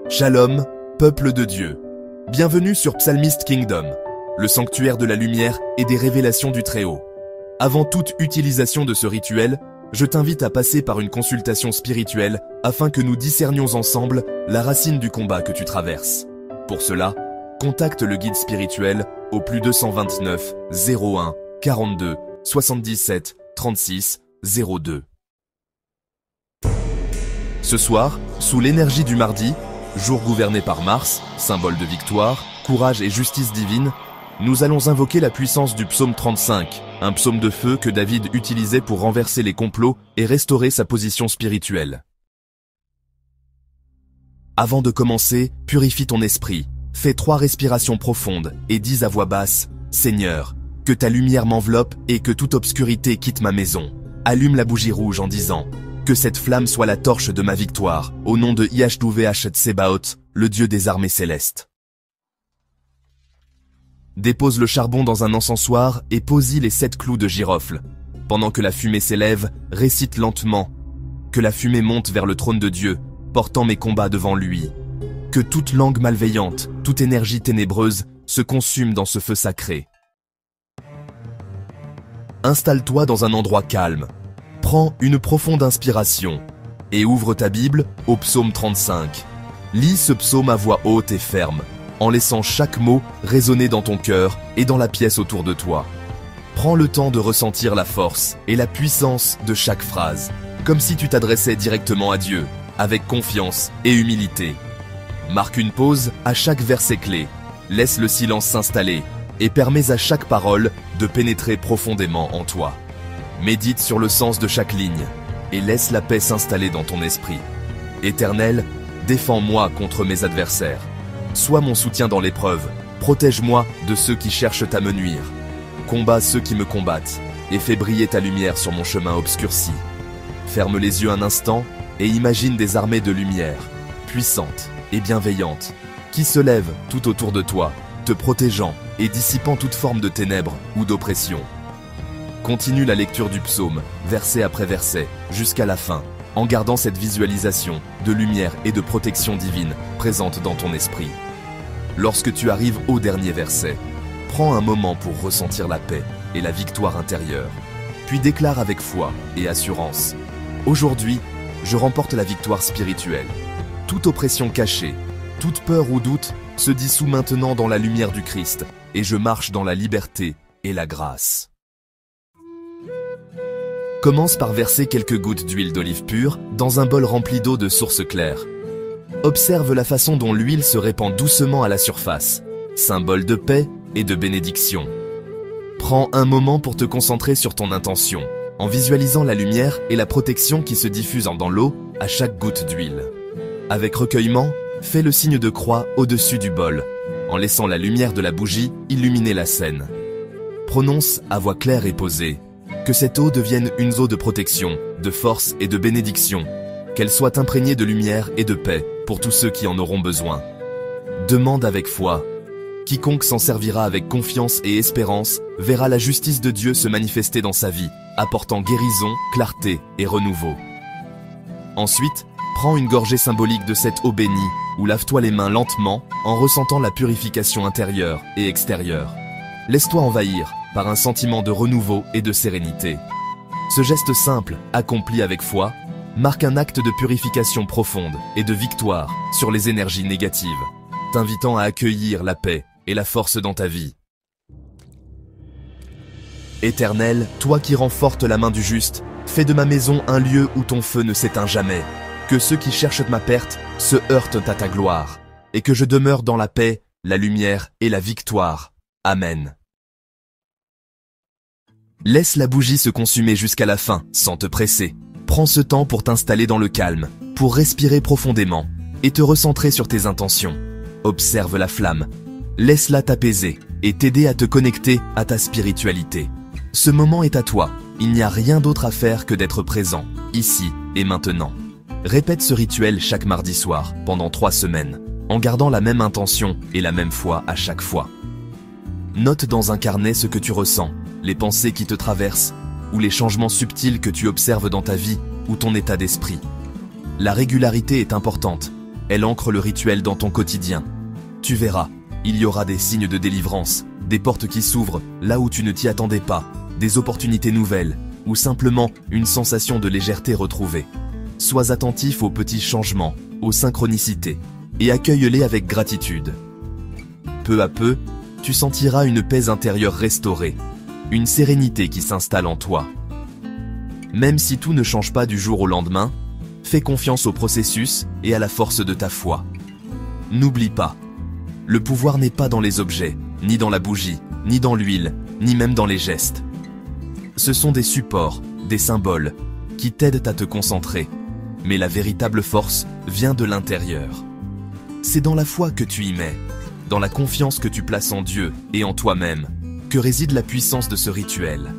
Shalom, peuple de Dieu. Bienvenue sur Psalmist Kingdom, le sanctuaire de la lumière et des révélations du Très-Haut. Avant toute utilisation de ce rituel, je t'invite à passer par une consultation spirituelle afin que nous discernions ensemble la racine du combat que tu traverses. Pour cela, contacte le guide spirituel au +229 01 42 77 36 02. Ce soir, sous l'énergie du mardi, jour gouverné par Mars, symbole de victoire, courage et justice divine, nous allons invoquer la puissance du psaume 35, un psaume de feu que David utilisait pour renverser les complots et restaurer sa position spirituelle. Avant de commencer, purifie ton esprit, fais 3 respirations profondes et dis à voix basse « Seigneur, que ta lumière m'enveloppe et que toute obscurité quitte ma maison. Allume la bougie rouge en disant « Que cette flamme soit la torche de ma victoire, au nom de IHWH Tsebaoth, le Dieu des armées célestes. » Dépose le charbon dans un encensoir et pose-y les 7 clous de girofle. Pendant que la fumée s'élève, récite lentement « Que la fumée monte vers le trône de Dieu, portant mes combats devant lui. Que toute langue malveillante, toute énergie ténébreuse se consume dans ce feu sacré. » Installe-toi dans un endroit calme. Prends une profonde inspiration et ouvre ta Bible au psaume 35. Lis ce psaume à voix haute et ferme, en laissant chaque mot résonner dans ton cœur et dans la pièce autour de toi. Prends le temps de ressentir la force et la puissance de chaque phrase, comme si tu t'adressais directement à Dieu, avec confiance et humilité. Marque une pause à chaque verset clé, laisse le silence s'installer et permets à chaque parole de pénétrer profondément en toi. Médite sur le sens de chaque ligne et laisse la paix s'installer dans ton esprit. Éternel, défends-moi contre mes adversaires. Sois mon soutien dans l'épreuve. Protège-moi de ceux qui cherchent à me nuire. Combats ceux qui me combattent et fais briller ta lumière sur mon chemin obscurci. Ferme les yeux un instant et imagine des armées de lumière, puissantes et bienveillantes, qui se lèvent tout autour de toi, te protégeant et dissipant toute forme de ténèbres ou d'oppression. Continue la lecture du psaume, verset après verset, jusqu'à la fin, en gardant cette visualisation de lumière et de protection divine présente dans ton esprit. Lorsque tu arrives au dernier verset, prends un moment pour ressentir la paix et la victoire intérieure, puis déclare avec foi et assurance « Aujourd'hui, je remporte la victoire spirituelle. Toute oppression cachée, toute peur ou doute se dissout maintenant dans la lumière du Christ et je marche dans la liberté et la grâce. » Commence par verser quelques gouttes d'huile d'olive pure dans un bol rempli d'eau de source claire. Observe la façon dont l'huile se répand doucement à la surface, symbole de paix et de bénédiction. Prends un moment pour te concentrer sur ton intention, en visualisant la lumière et la protection qui se diffusent dans l'eau à chaque goutte d'huile. Avec recueillement, fais le signe de croix au-dessus du bol, en laissant la lumière de la bougie illuminer la scène. Prononce à voix claire et posée. Que cette eau devienne une eau de protection, de force et de bénédiction, qu'elle soit imprégnée de lumière et de paix pour tous ceux qui en auront besoin. Demande avec foi. Quiconque s'en servira avec confiance et espérance verra la justice de Dieu se manifester dans sa vie, apportant guérison, clarté et renouveau. Ensuite, prends une gorgée symbolique de cette eau bénie ou lave-toi les mains lentement en ressentant la purification intérieure et extérieure. Laisse-toi envahir par un sentiment de renouveau et de sérénité. Ce geste simple, accompli avec foi, marque un acte de purification profonde et de victoire sur les énergies négatives, t'invitant à accueillir la paix et la force dans ta vie. Éternel, toi qui rends forte la main du juste, fais de ma maison un lieu où ton feu ne s'éteint jamais, que ceux qui cherchent ma perte se heurtent à ta gloire, et que je demeure dans la paix, la lumière et la victoire. Amen. Laisse la bougie se consumer jusqu'à la fin, sans te presser. Prends ce temps pour t'installer dans le calme, pour respirer profondément et te recentrer sur tes intentions. Observe la flamme, laisse-la t'apaiser et t'aider à te connecter à ta spiritualité. Ce moment est à toi, il n'y a rien d'autre à faire que d'être présent, ici et maintenant. Répète ce rituel chaque mardi soir, pendant 3 semaines, en gardant la même intention et la même foi à chaque fois. Note dans un carnet ce que tu ressens, les pensées qui te traversent, ou les changements subtils que tu observes dans ta vie ou ton état d'esprit. La régularité est importante, Elle ancre le rituel dans ton quotidien. Tu verras, il y aura des signes de délivrance, des portes qui s'ouvrent là où tu ne t'y attendais pas, des opportunités nouvelles, ou simplement une sensation de légèreté retrouvée. Sois attentif aux petits changements, aux synchronicités, et accueille-les avec gratitude. Peu à peu, tu sentiras une paix intérieure restaurée, une sérénité qui s'installe en toi. Même si tout ne change pas du jour au lendemain, fais confiance au processus et à la force de ta foi. N'oublie pas, le pouvoir n'est pas dans les objets, ni dans la bougie, ni dans l'huile, ni même dans les gestes. Ce sont des supports, des symboles, qui t'aident à te concentrer. Mais la véritable force vient de l'intérieur. C'est dans la foi que tu y mets, dans la confiance que tu places en Dieu et en toi-même, que réside la puissance de ce rituel.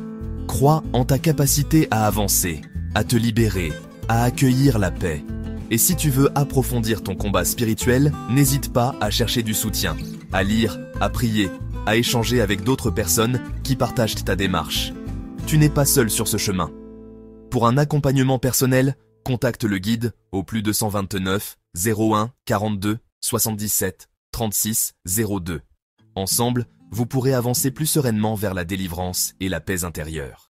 Crois en ta capacité à avancer, à te libérer, à accueillir la paix. Et si tu veux approfondir ton combat spirituel, n'hésite pas à chercher du soutien, à lire, à prier, à échanger avec d'autres personnes qui partagent ta démarche. Tu n'es pas seul sur ce chemin. Pour un accompagnement personnel, contacte le guide au +229 01 42 77 36 02. Ensemble, vous pourrez avancer plus sereinement vers la délivrance et la paix intérieure.